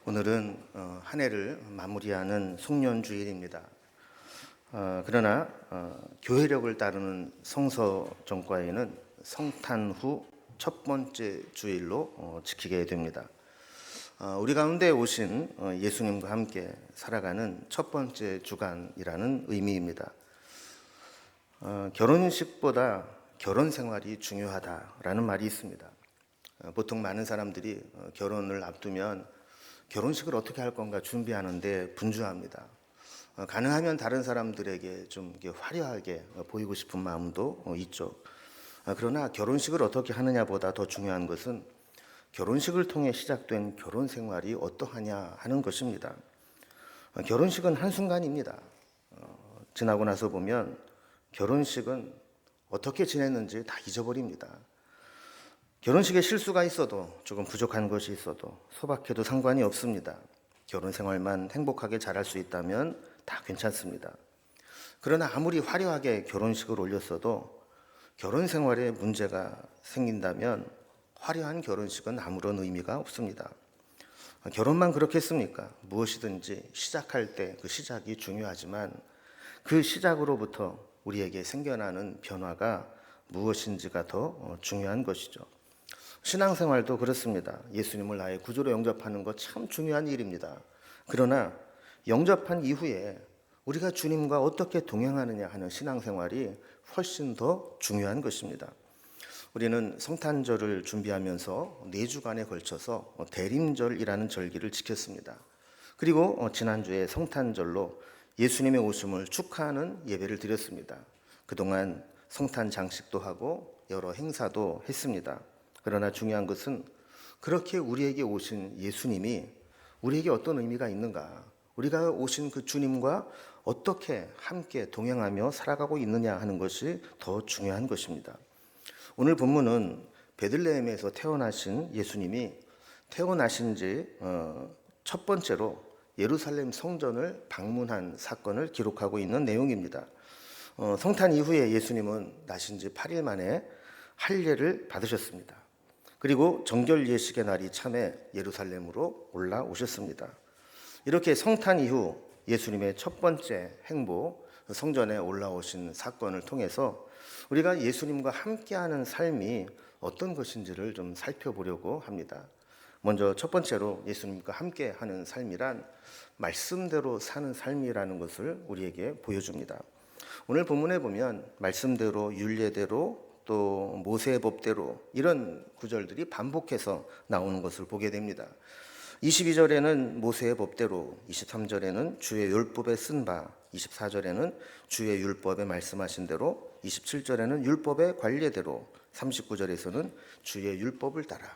오늘은 한 해를 마무리하는 송년주일입니다. 그러나 교회력을 따르는 성서정과에는 성탄 후 첫 번째 주일로 지키게 됩니다. 우리 가운데 오신 예수님과 함께 살아가는 첫 번째 주간이라는 의미입니다. 결혼식보다 결혼 생활이 중요하다라는 말이 있습니다. 보통 많은 사람들이 결혼을 앞두면 결혼식을 어떻게 할 건가 준비하는데 분주합니다. 가능하면 다른 사람들에게 좀 화려하게 보이고 싶은 마음도 있죠. 그러나 결혼식을 어떻게 하느냐보다 더 중요한 것은 결혼식을 통해 시작된 결혼 생활이 어떠하냐 하는 것입니다. 결혼식은 한순간입니다. 지나고 나서 보면 결혼식은 어떻게 지냈는지 다 잊어버립니다. 결혼식에 실수가 있어도 조금 부족한 것이 있어도 소박해도 상관이 없습니다. 결혼 생활만 행복하게 잘할 수 있다면 다 괜찮습니다. 그러나 아무리 화려하게 결혼식을 올렸어도 결혼 생활에 문제가 생긴다면 화려한 결혼식은 아무런 의미가 없습니다. 결혼만 그렇겠습니까? 무엇이든지 시작할 때 그 시작이 중요하지만 그 시작으로부터 우리에게 생겨나는 변화가 무엇인지가 더 중요한 것이죠. 신앙생활도 그렇습니다. 예수님을 나의 구주로 영접하는 것 참 중요한 일입니다. 그러나 영접한 이후에 우리가 주님과 어떻게 동행하느냐 하는 신앙생활이 훨씬 더 중요한 것입니다. 우리는 성탄절을 준비하면서 4주간에 걸쳐서 대림절이라는 절기를 지켰습니다. 그리고 지난주에 성탄절로 예수님의 오심을 축하하는 예배를 드렸습니다. 그동안 성탄 장식도 하고 여러 행사도 했습니다. 그러나 중요한 것은 그렇게 우리에게 오신 예수님이 우리에게 어떤 의미가 있는가, 우리가 오신 그 주님과 어떻게 함께 동행하며 살아가고 있느냐 하는 것이 더 중요한 것입니다. 오늘 본문은 베들레헴에서 태어나신 예수님이 태어나신 지 첫 번째로 예루살렘 성전을 방문한 사건을 기록하고 있는 내용입니다. 성탄 이후에 예수님은 나신 지 8일 만에 할례를 받으셨습니다. 그리고 정결 예식의 날이 참에 예루살렘으로 올라오셨습니다. 이렇게 성탄 이후 예수님의 첫 번째 행보, 성전에 올라오신 사건을 통해서 우리가 예수님과 함께하는 삶이 어떤 것인지를 좀 살펴보려고 합니다. 먼저 첫 번째로 예수님과 함께하는 삶이란 말씀대로 사는 삶이라는 것을 우리에게 보여줍니다. 오늘 본문에 보면 말씀대로, 율례대로, 또 모세의 법대로 이런 구절들이 반복해서 나오는 것을 보게 됩니다. 22절에는 모세의 법대로, 23절에는 주의 율법에 쓴 바, 24절에는 주의 율법에 말씀하신 대로, 27절에는 율법의 관례대로, 39절에서는 주의 율법을 따라,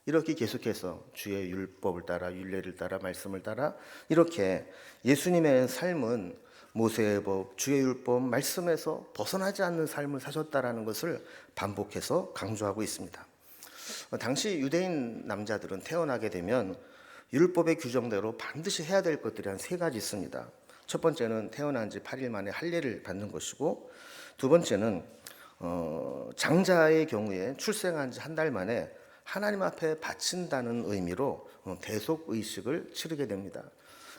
이렇게 계속해서 주의 율법을 따라, 율례를 따라, 말씀을 따라, 이렇게 예수님의 삶은 모세의 법, 주의 율법, 말씀에서 벗어나지 않는 삶을 사셨다라는 것을 반복해서 강조하고 있습니다. 당시 유대인 남자들은 태어나게 되면 율법의 규정대로 반드시 해야 될 것들이 한 3가지 있습니다. 첫 번째는 태어난 지 8일 만에 할례를 받는 것이고, 두 번째는 장자의 경우에 출생한 지 한 달 만에 하나님 앞에 바친다는 의미로 대속의식을 치르게 됩니다.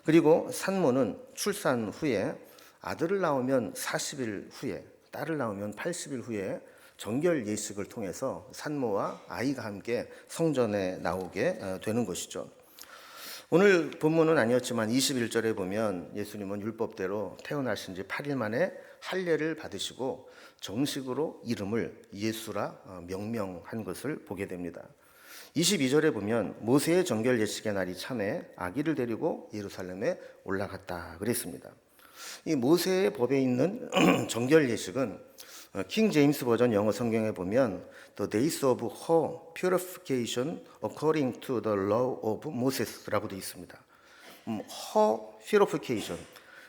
그리고 산모는 출산 후에 아들을 낳으면 40일 후에, 딸을 낳으면 80일 후에 정결 예식을 통해서 산모와 아이가 함께 성전에 나오게 되는 것이죠. 오늘 본문은 아니었지만 21절에 보면 예수님은 율법대로 태어나신 지 8일 만에 할례를 받으시고 정식으로 이름을 예수라 명명한 것을 보게 됩니다. 22절에 보면 모세의 정결 예식의 날이 참에 아기를 데리고 예루살렘에 올라갔다 그랬습니다. 이 모세의 법에 있는 정결 예식은 킹 제임스 버전 영어 성경에 보면 The days of her purification according to the law of Moses라고 되어 있습니다. her purification,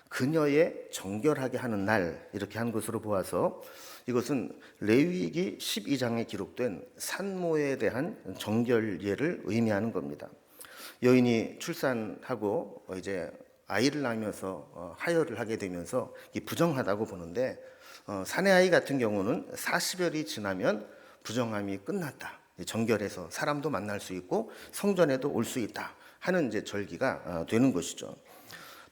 그녀의 정결하게 하는 날, 이렇게 한 것으로 보아서 이것은 레위기 12장에 기록된 산모에 대한 정결예를 의미하는 겁니다. 여인이 출산하고 이제 아이를 낳으면서 하혈을 하게 되면서 부정하다고 보는데, 사내 아이 같은 경우는 40여일이 지나면 부정함이 끝났다, 정결해서 사람도 만날 수 있고 성전에도 올 수 있다 하는 이제 절기가 되는 것이죠.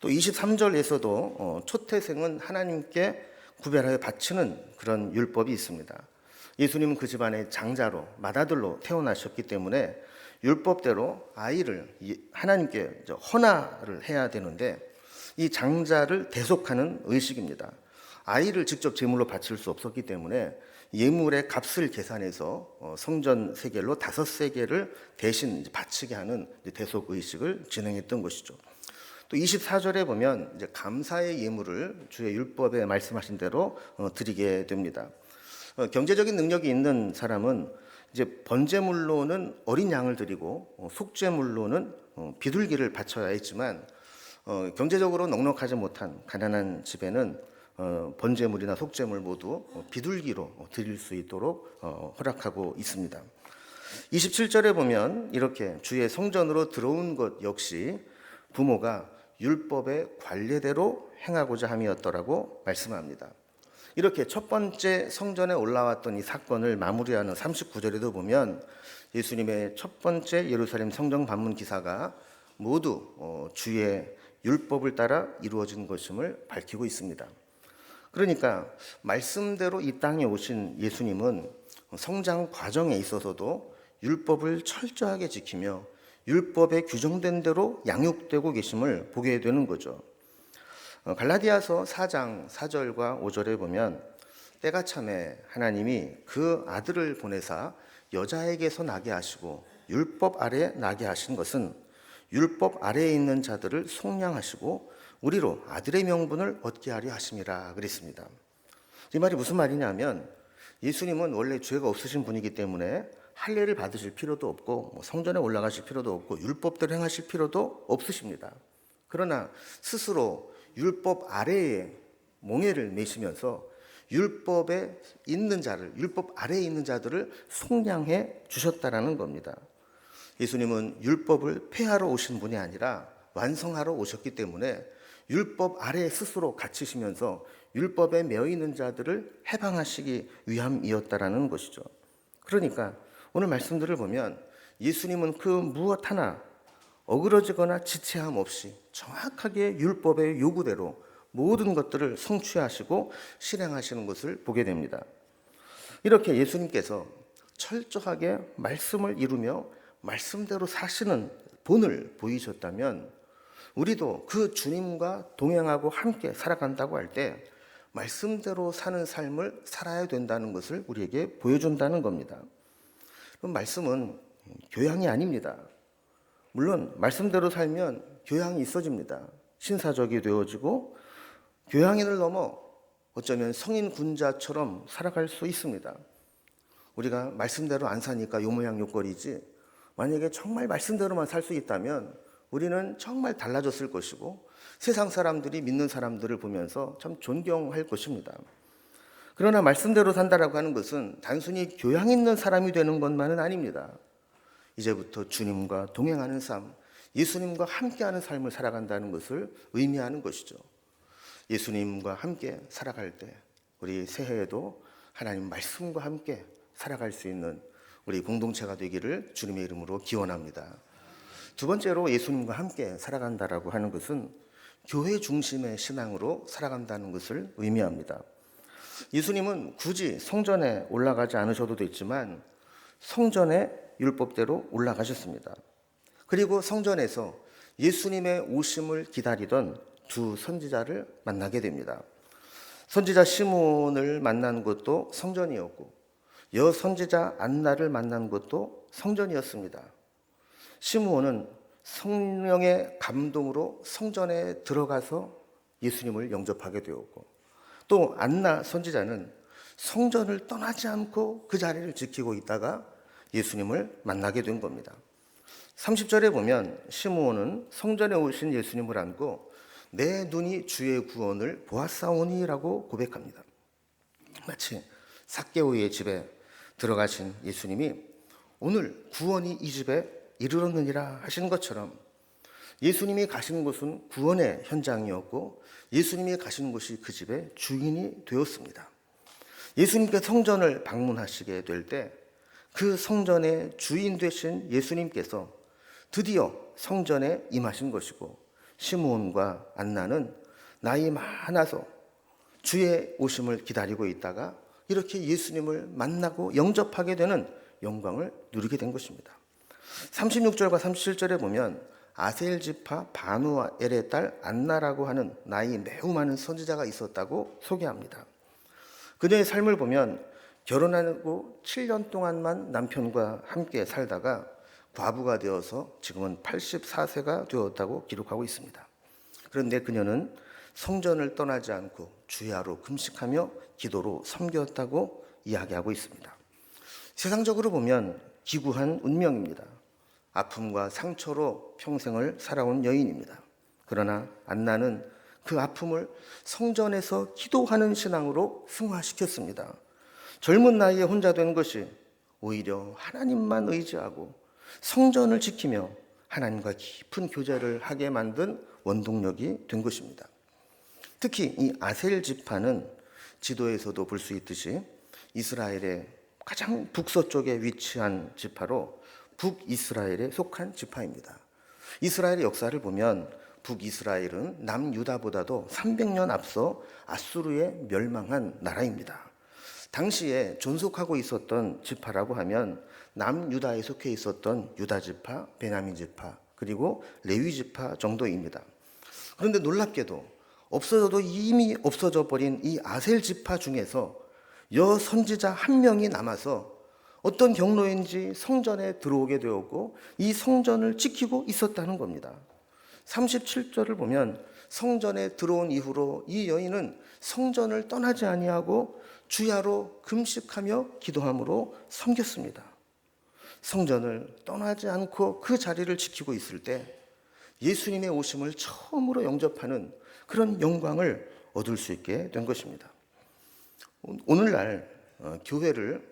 또 23절에서도 초태생은 하나님께 구별하여 바치는 그런 율법이 있습니다. 예수님은 그 집안의 장자로 맏아들로 태어나셨기 때문에 율법대로 아이를 하나님께 헌화를 해야 되는데 이 장자를 대속하는 의식입니다. 아이를 직접 제물로 바칠 수 없었기 때문에 예물의 값을 계산해서 성전 세겔로 5세겔을 대신 바치게 하는 대속 의식을 진행했던 것이죠. 또 24절에 보면 이제 감사의 예물을 주의 율법에 말씀하신 대로 드리게 됩니다. 경제적인 능력이 있는 사람은 이제 번제물로는 어린 양을 드리고 속죄물로는 비둘기를 바쳐야 했지만 경제적으로 넉넉하지 못한 가난한 집에는 번제물이나 속죄물 모두 비둘기로 드릴 수 있도록 허락하고 있습니다. 27절에 보면 이렇게 주의 성전으로 들어온 것 역시 부모가 율법의 관례대로 행하고자 함이었더라고 말씀합니다. 이렇게 첫 번째 성전에 올라왔던 이 사건을 마무리하는 39절에도 보면 예수님의 첫 번째 예루살렘 성전 방문 기사가 모두 주의 율법을 따라 이루어진 것임을 밝히고 있습니다. 그러니까 말씀대로 이 땅에 오신 예수님은 성장 과정에 있어서도 율법을 철저하게 지키며 율법에 규정된 대로 양육되고 계심을 보게 되는 거죠. 갈라디아서 4장 4절과 5절에 보면 때가 참에 하나님이 그 아들을 보내사 여자에게서 나게 하시고 율법 아래 나게 하신 것은 율법 아래에 있는 자들을 속량하시고 우리로 아들의 명분을 얻게 하려 하심이라 그랬습니다. 이 말이 무슨 말이냐면 예수님은 원래 죄가 없으신 분이기 때문에 할례를 받으실 필요도 없고 성전에 올라가실 필요도 없고 율법대로 행하실 필요도 없으십니다. 그러나 스스로 율법 아래에 몽해를 매시면서 율법에 있는 자를, 율법 아래에 있는 자들을 속량해 주셨다라는 겁니다. 예수님은 율법을 폐하러 오신 분이 아니라 완성하러 오셨기 때문에 율법 아래에 스스로 갇히시면서 율법에 매여 있는 자들을 해방하시기 위함이었다라는 것이죠. 그러니까 오늘 말씀들을 보면 예수님은 그 무엇 하나 어그러지거나 지체함 없이 정확하게 율법의 요구대로 모든 것들을 성취하시고 실행하시는 것을 보게 됩니다. 이렇게 예수님께서 철저하게 말씀을 이루며 말씀대로 사시는 본을 보이셨다면 우리도 그 주님과 동행하고 함께 살아간다고 할 때 말씀대로 사는 삶을 살아야 된다는 것을 우리에게 보여준다는 겁니다. 그럼 말씀은 교양이 아닙니다. 물론 말씀대로 살면 교양이 있어집니다. 신사적이 되어지고 교양인을 넘어 어쩌면 성인 군자처럼 살아갈 수 있습니다. 우리가 말씀대로 안 사니까 요모양 요꼴이지 만약에 정말 말씀대로만 살 수 있다면 우리는 정말 달라졌을 것이고 세상 사람들이 믿는 사람들을 보면서 참 존경할 것입니다. 그러나 말씀대로 산다라고 하는 것은 단순히 교양 있는 사람이 되는 것만은 아닙니다. 이제부터 주님과 동행하는 삶, 예수님과 함께하는 삶을 살아간다는 것을 의미하는 것이죠. 예수님과 함께 살아갈 때 우리 새해에도 하나님 말씀과 함께 살아갈 수 있는 우리 공동체가 되기를 주님의 이름으로 기원합니다. 두 번째로 예수님과 함께 살아간다라고 하는 것은 교회 중심의 신앙으로 살아간다는 것을 의미합니다. 예수님은 굳이 성전에 올라가지 않으셔도 됐지만 성전에 율법대로 올라가셨습니다. 그리고 성전에서 예수님의 오심을 기다리던 두 선지자를 만나게 됩니다. 선지자 시몬을 만난 것도 성전이었고 여선지자 안나를 만난 것도 성전이었습니다. 시므온은 성령의 감동으로 성전에 들어가서 예수님을 영접하게 되었고 또 안나 선지자는 성전을 떠나지 않고 그 자리를 지키고 있다가 예수님을 만나게 된 겁니다. 30절에 보면 시므온은 성전에 오신 예수님을 안고 내 눈이 주의 구원을 보았사오니라고 고백합니다. 마치 삭개오의 집에 들어가신 예수님이 오늘 구원이 이 집에 이르렀느니라 하시는 것처럼 예수님이 가시는 곳은 구원의 현장이었고 예수님이 가시는 곳이 그 집의 주인이 되었습니다. 예수님께 성전을 방문하시게 될 때 그 성전의 주인 되신 예수님께서 드디어 성전에 임하신 것이고, 시므온과 안나는 나이 많아서 주의 오심을 기다리고 있다가 이렇게 예수님을 만나고 영접하게 되는 영광을 누리게 된 것입니다. 36절과 37절에 보면 아셀 지파 바누엘의 딸 안나라고 하는 나이 매우 많은 선지자가 있었다고 소개합니다. 그녀의 삶을 보면 결혼하고 7년 동안만 남편과 함께 살다가 과부가 되어서 지금은 84세가 되었다고 기록하고 있습니다. 그런데 그녀는 성전을 떠나지 않고 주야로 금식하며 기도로 섬겼다고 이야기하고 있습니다. 세상적으로 보면 기구한 운명입니다. 아픔과 상처로 평생을 살아온 여인입니다. 그러나 안나는 그 아픔을 성전에서 기도하는 신앙으로 승화시켰습니다. 젊은 나이에 혼자 된 것이 오히려 하나님만 의지하고 성전을 지키며 하나님과 깊은 교제를 하게 만든 원동력이 된 것입니다. 특히 이 아셀 지파는 지도에서도 볼 수 있듯이 이스라엘의 가장 북서쪽에 위치한 지파로 북이스라엘에 속한 지파입니다. 이스라엘의 역사를 보면 북이스라엘은 남유다보다도 300년 앞서 아수르에 멸망한 나라입니다. 당시에 존속하고 있었던 지파라고 하면 남유다에 속해 있었던 유다 지파, 베냐민 지파, 그리고 레위 지파 정도입니다. 그런데 놀랍게도 없어져도 이미 없어져 버린 이 아셀 지파 중에서 여 선지자 한 명이 남아서 어떤 경로인지 성전에 들어오게 되었고 이 성전을 지키고 있었다는 겁니다. 37절을 보면 성전에 들어온 이후로 이 여인은 성전을 떠나지 아니하고 주야로 금식하며 기도함으로 섬겼습니다. 성전을 떠나지 않고 그 자리를 지키고 있을 때 예수님의 오심을 처음으로 영접하는 그런 영광을 얻을 수 있게 된 것입니다. 오늘날 교회를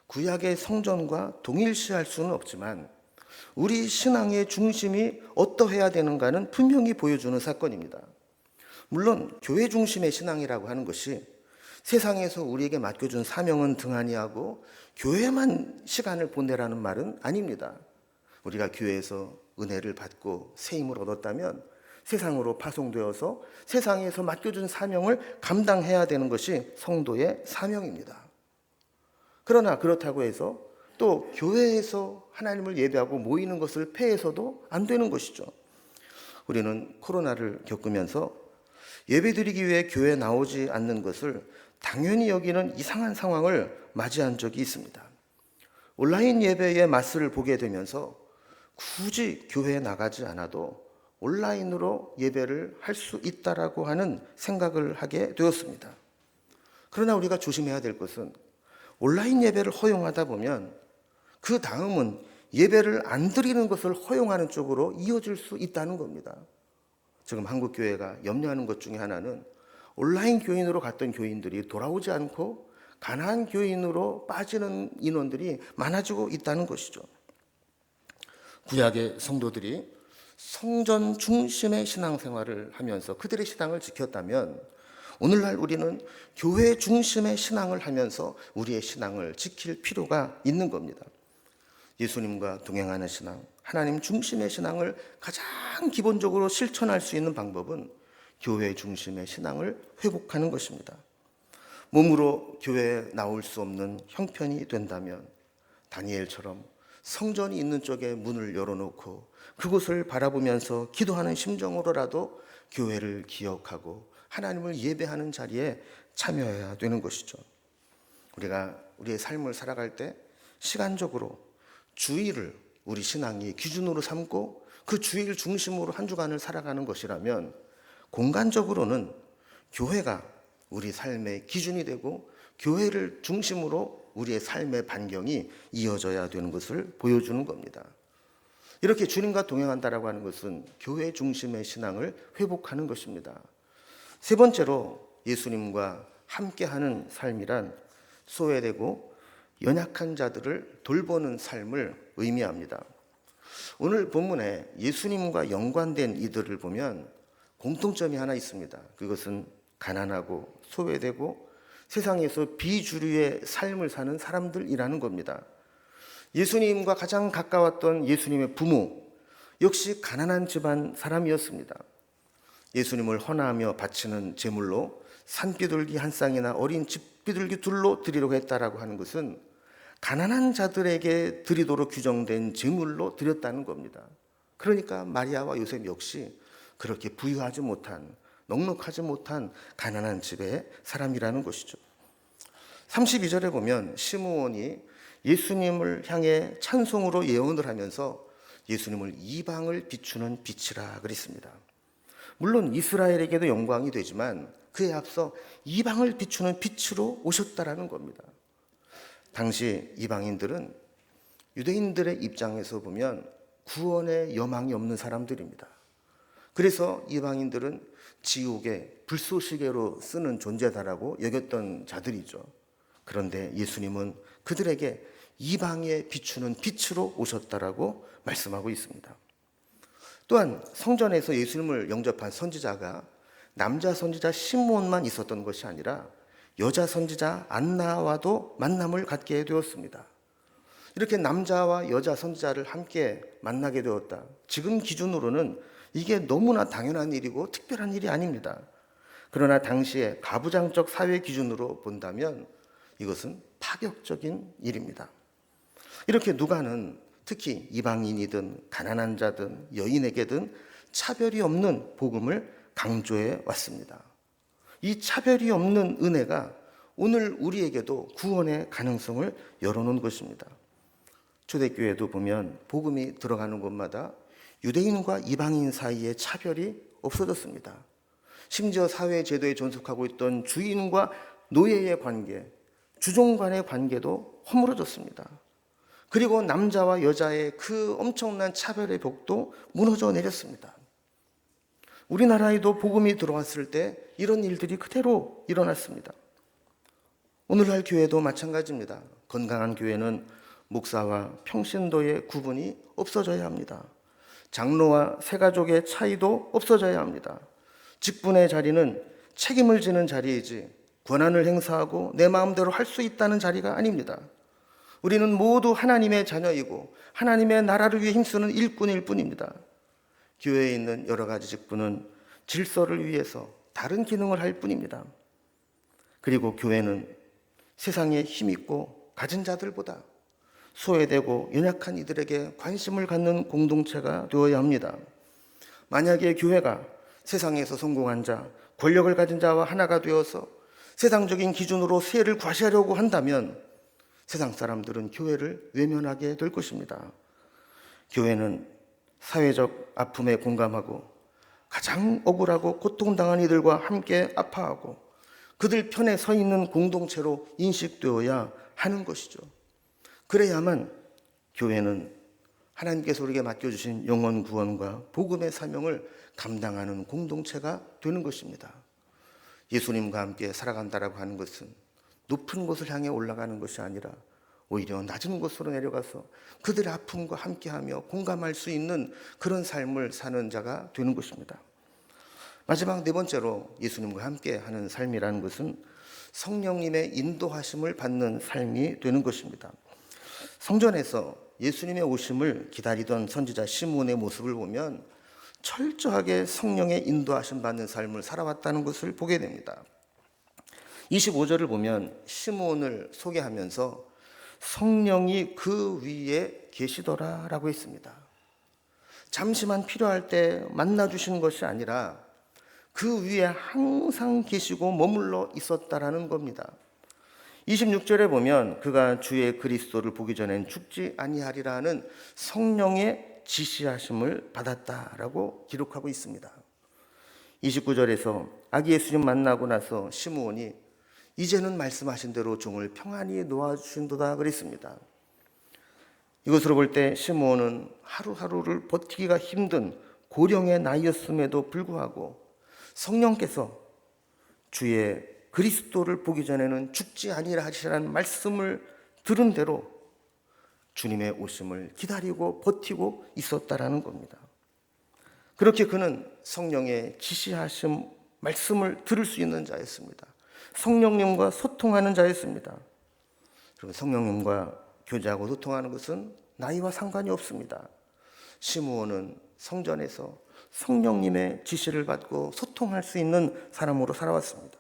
구약의 성전과 동일시할 수는 없지만 우리 신앙의 중심이 어떠해야 되는가는 분명히 보여주는 사건입니다. 물론 교회 중심의 신앙이라고 하는 것이 세상에서 우리에게 맡겨준 사명은 등한히하고 교회만 시간을 보내라는 말은 아닙니다. 우리가 교회에서 은혜를 받고 세임을 얻었다면 세상으로 파송되어서 세상에서 맡겨준 사명을 감당해야 되는 것이 성도의 사명입니다. 그러나 그렇다고 해서 또 교회에서 하나님을 예배하고 모이는 것을 폐해서도 안 되는 것이죠. 우리는 코로나를 겪으면서 예배드리기 위해 교회에 나오지 않는 것을 당연히 여기는 이상한 상황을 맞이한 적이 있습니다. 온라인 예배의 맛을 보게 되면서 굳이 교회에 나가지 않아도 온라인으로 예배를 할 수 있다라고 하는 생각을 하게 되었습니다. 그러나 우리가 조심해야 될 것은 온라인 예배를 허용하다 보면 그 다음은 예배를 안 드리는 것을 허용하는 쪽으로 이어질 수 있다는 겁니다. 지금 한국교회가 염려하는 것 중에 하나는 온라인 교인으로 갔던 교인들이 돌아오지 않고 가나안 교인으로 빠지는 인원들이 많아지고 있다는 것이죠. 구약의 성도들이 성전 중심의 신앙생활을 하면서 그들의 신앙을 지켰다면 오늘날 우리는 교회 중심의 신앙을 하면서 우리의 신앙을 지킬 필요가 있는 겁니다. 예수님과 동행하는 신앙, 하나님 중심의 신앙을 가장 기본적으로 실천할 수 있는 방법은 교회 중심의 신앙을 회복하는 것입니다. 몸으로 교회에 나올 수 없는 형편이 된다면 다니엘처럼 성전이 있는 쪽에 문을 열어놓고 그곳을 바라보면서 기도하는 심정으로라도 교회를 기억하고 하나님을 예배하는 자리에 참여해야 되는 것이죠. 우리가 우리의 삶을 살아갈 때 시간적으로 주일을 우리 신앙이 기준으로 삼고 그 주일 중심으로 한 주간을 살아가는 것이라면 공간적으로는 교회가 우리 삶의 기준이 되고 교회를 중심으로 우리의 삶의 반경이 이어져야 되는 것을 보여주는 겁니다. 이렇게 주님과 동행한다라고 하는 것은 교회 중심의 신앙을 회복하는 것입니다. 세 번째로 예수님과 함께하는 삶이란 소외되고 연약한 자들을 돌보는 삶을 의미합니다. 오늘 본문에 예수님과 연관된 이들을 보면 공통점이 하나 있습니다. 그것은 가난하고 소외되고 세상에서 비주류의 삶을 사는 사람들이라는 겁니다. 예수님과 가장 가까웠던 예수님의 부모, 역시 가난한 집안 사람이었습니다. 예수님을 헌화하며 바치는 제물로 산비둘기 한 쌍이나 어린 집비둘기 둘로 드리려고 했다라고 하는 것은 가난한 자들에게 드리도록 규정된 제물로 드렸다는 겁니다. 그러니까 마리아와 요셉 역시 그렇게 부유하지 못한, 넉넉하지 못한 가난한 집의 사람이라는 것이죠. 32절에 보면 시므온이 예수님을 향해 찬송으로 예언을 하면서 예수님을 이방을 비추는 빛이라 그랬습니다. 물론 이스라엘에게도 영광이 되지만 그에 앞서 이방을 비추는 빛으로 오셨다라는 겁니다. 당시 이방인들은 유대인들의 입장에서 보면 구원의 여망이 없는 사람들입니다. 그래서 이방인들은 지옥의 불쏘시개로 쓰는 존재다라고 여겼던 자들이죠. 그런데 예수님은 그들에게 이방에 비추는 빛으로 오셨다라고 말씀하고 있습니다. 또한 성전에서 예수님을 영접한 선지자가 남자 선지자 시므온만 있었던 것이 아니라 여자 선지자 안나와도 만남을 갖게 되었습니다. 이렇게 남자와 여자 선지자를 함께 만나게 되었다. 지금 기준으로는 이게 너무나 당연한 일이고 특별한 일이 아닙니다. 그러나 당시에 가부장적 사회 기준으로 본다면 이것은 파격적인 일입니다. 이렇게 누가는 특히 이방인이든 가난한 자든 여인에게든 차별이 없는 복음을 강조해 왔습니다. 이 차별이 없는 은혜가 오늘 우리에게도 구원의 가능성을 열어놓은 것입니다. 초대교회도 보면 복음이 들어가는 곳마다 유대인과 이방인 사이의 차별이 없어졌습니다. 심지어 사회 제도에 존속하고 있던 주인과 노예의 관계, 주종 간의 관계도 허물어졌습니다. 그리고 남자와 여자의 그 엄청난 차별의 벽도 무너져 내렸습니다. 우리나라에도 복음이 들어왔을 때 이런 일들이 그대로 일어났습니다. 오늘날 교회도 마찬가지입니다. 건강한 교회는 목사와 평신도의 구분이 없어져야 합니다. 장로와 새가족의 차이도 없어져야 합니다. 직분의 자리는 책임을 지는 자리이지 권한을 행사하고 내 마음대로 할 수 있다는 자리가 아닙니다. 우리는 모두 하나님의 자녀이고 하나님의 나라를 위해 힘쓰는 일꾼일 뿐입니다. 교회에 있는 여러 가지 직분은 질서를 위해서 다른 기능을 할 뿐입니다. 그리고 교회는 세상에 힘있고 가진 자들보다 소외되고 연약한 이들에게 관심을 갖는 공동체가 되어야 합니다. 만약에 교회가 세상에서 성공한 자, 권력을 가진 자와 하나가 되어서 세상적인 기준으로 세를 과시하려고 한다면 세상 사람들은 교회를 외면하게 될 것입니다. 교회는 사회적 아픔에 공감하고 가장 억울하고 고통당한 이들과 함께 아파하고 그들 편에 서 있는 공동체로 인식되어야 하는 것이죠. 그래야만 교회는 하나님께서 우리에게 맡겨주신 영혼 구원과 복음의 사명을 감당하는 공동체가 되는 것입니다. 예수님과 함께 살아간다라고 하는 것은 높은 곳을 향해 올라가는 것이 아니라 오히려 낮은 곳으로 내려가서 그들의 아픔과 함께하며 공감할 수 있는 그런 삶을 사는 자가 되는 것입니다. 마지막 네 번째로 예수님과 함께 하는 삶이라는 것은 성령님의 인도하심을 받는 삶이 되는 것입니다. 성전에서 예수님의 오심을 기다리던 선지자 시므온의 모습을 보면 철저하게 성령의 인도하심 받는 삶을 살아왔다는 것을 보게 됩니다. 25절을 보면 시므온을 소개하면서 성령이 그 위에 계시더라라고 했습니다. 잠시만 필요할 때 만나주시는 것이 아니라 그 위에 항상 계시고 머물러 있었다라는 겁니다. 26절에 보면 그가 주의 그리스도를 보기 전엔 죽지 아니하리라는 성령의 지시하심을 받았다라고 기록하고 있습니다. 29절에서 아기 예수님 만나고 나서 시므온이 이제는 말씀하신 대로 종을 평안히 놓아주신도다 그랬습니다. 이것으로 볼 때 시므온은 하루하루를 버티기가 힘든 고령의 나이였음에도 불구하고 성령께서 주의 그리스도를 보기 전에는 죽지 아니라 하시라는 말씀을 들은 대로 주님의 오심을 기다리고 버티고 있었다라는 겁니다. 그렇게 그는 성령의 지시하신 말씀을 들을 수 있는 자였습니다. 성령님과 소통하는 자였습니다. 그리고 성령님과 교제하고 소통하는 것은 나이와 상관이 없습니다. 시므온은 성전에서 성령님의 지시를 받고 소통할 수 있는 사람으로 살아왔습니다.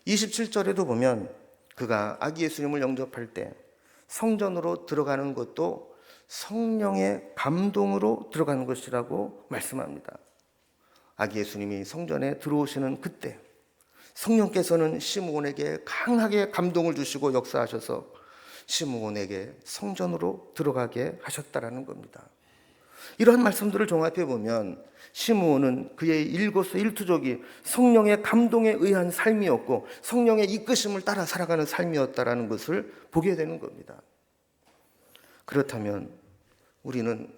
27절에도 보면 그가 아기 예수님을 영접할 때 성전으로 들어가는 것도 성령의 감동으로 들어가는 것이라고 말씀합니다. 아기 예수님이 성전에 들어오시는 그때 성령께서는 시므온에게 강하게 감동을 주시고 역사하셔서 시므온에게 성전으로 들어가게 하셨다라는 겁니다. 이러한 말씀들을 종합해 보면 시므온은 그의 일거수일투족이 성령의 감동에 의한 삶이었고 성령의 이끄심을 따라 살아가는 삶이었다라는 것을 보게 되는 겁니다. 그렇다면 우리는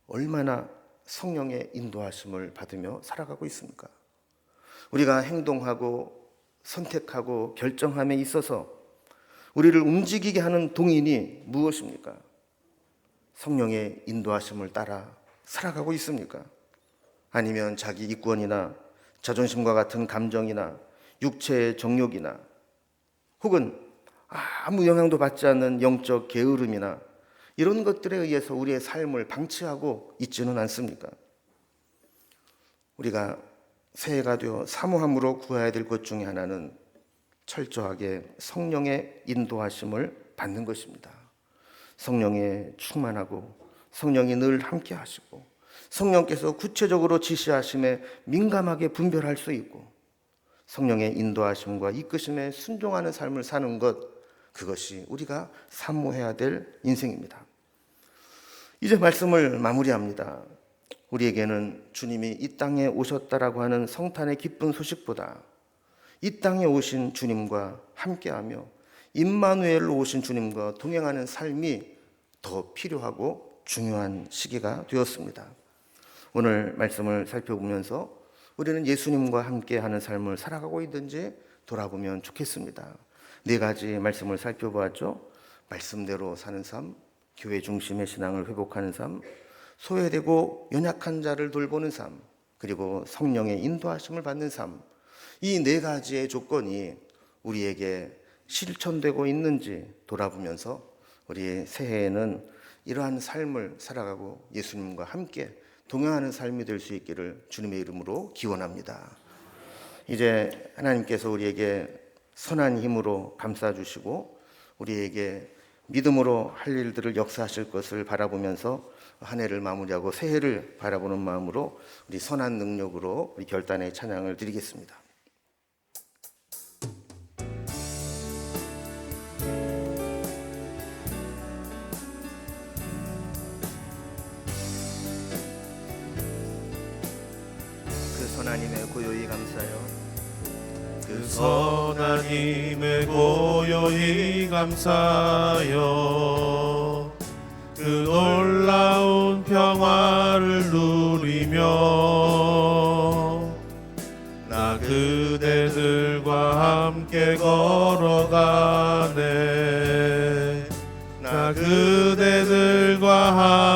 얼마나 성령의 인도하심을 받으며 살아가고 있습니까? 우리가 행동하고 선택하고 결정함에 있어서 우리를 움직이게 하는 동인이 무엇입니까? 성령의 인도하심을 따라 살아가고 있습니까? 아니면 자기 이권이나 자존심과 같은 감정이나 육체의 정욕이나 혹은 아무 영향도 받지 않는 영적 게으름이나 이런 것들에 의해서 우리의 삶을 방치하고 있지는 않습니까? 우리가 새해가 되어 사모함으로 구해야 될 것 중에 하나는 철저하게 성령의 인도하심을 받는 것입니다. 성령에 충만하고 성령이 늘 함께 하시고 성령께서 구체적으로 지시하심에 민감하게 분별할 수 있고 성령의 인도하심과 이끄심에 순종하는 삶을 사는 것, 그것이 우리가 사모해야 될 인생입니다. 이제 말씀을 마무리합니다. 우리에게는 주님이 이 땅에 오셨다라고 하는 성탄의 기쁜 소식보다 이 땅에 오신 주님과 함께하며 임마누엘로 오신 주님과 동행하는 삶이 더 필요하고 중요한 시기가 되었습니다. 오늘 말씀을 살펴보면서 우리는 예수님과 함께하는 삶을 살아가고 있는지 돌아보면 좋겠습니다. 4가지 말씀을 살펴보았죠. 말씀대로 사는 삶, 교회 중심의 신앙을 회복하는 삶, 소외되고 연약한 자를 돌보는 삶, 그리고 성령의 인도하심을 받는 삶. 이 4가지의 조건이 우리에게 실천되고 있는지 돌아보면서 우리 새해에는 이러한 삶을 살아가고 예수님과 함께 동행하는 삶이 될 수 있기를 주님의 이름으로 기원합니다. 이제 하나님께서 우리에게 선한 힘으로 감싸주시고 우리에게 믿음으로 할 일들을 역사하실 것을 바라보면서 한 해를 마무리하고 새해를 바라보는 마음으로 우리 선한 능력으로 우리 결단의 찬양을 드리겠습니다. 그 선하님의 고요히 감사요. 그 선하님의 고요히 감사여 그 놀라운 평화를 누리며 나 그대들과 함께 걸어가네. 나 그대들과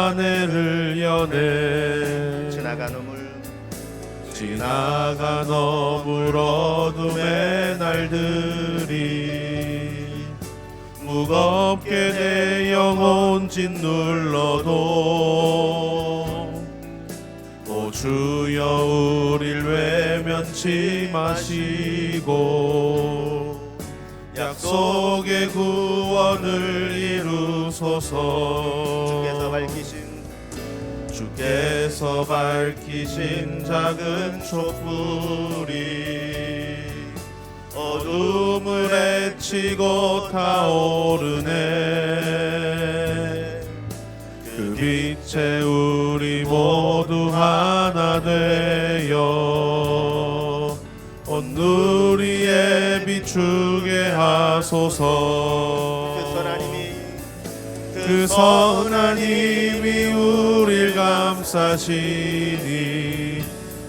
한 해를 여네. 지나간 어물 어둠의 날들이 무겁게 내 영혼 짓눌러도 오 주여 우릴 외면치 마시고 약속의 구원을 이루소서. 주께서 밝히신 작은 촛불이 어둠을 헤치고 타오르네. 그 빛에 우리 모두 하나 되어 온 누리에 비추게 하소서. 그 선한 힘이 우릴 감싸시니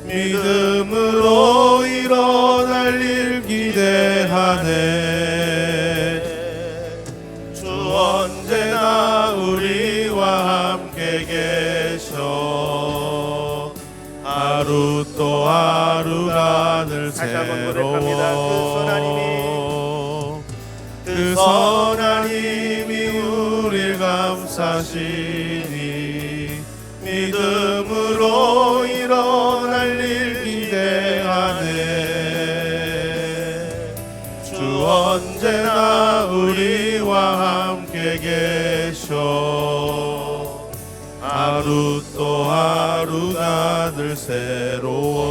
믿음으로 일어날 일 기대하네. 주 언제나 우리와 함께 계셔 하루 또 하루가 늘 새로워. 그 선한 힘이 우릴 감싸시니 믿음으로 일어날 일 기대하네. 주 언제나 우리와 함께 계셔. 하루 또 하루가 늘 새로워.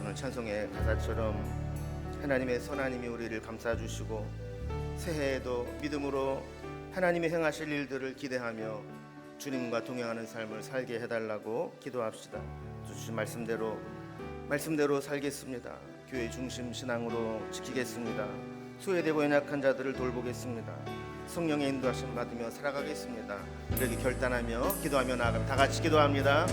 오늘 찬송의 가사처럼 하나님의 선하님이 우리를 감싸주시고 새해에도 믿음으로 하나님이 행하실 일들을 기대하며 주님과 동행하는 삶을 살게 해달라고 기도합시다. 주신 말씀대로 살겠습니다. 교회 중심 신앙으로 지키겠습니다. 소외되고 연약한 자들을 돌보겠습니다. 성령의 인도하심 받으며 살아가겠습니다. 이렇게 결단하며 기도하며 나아가면 다 같이 기도합니다.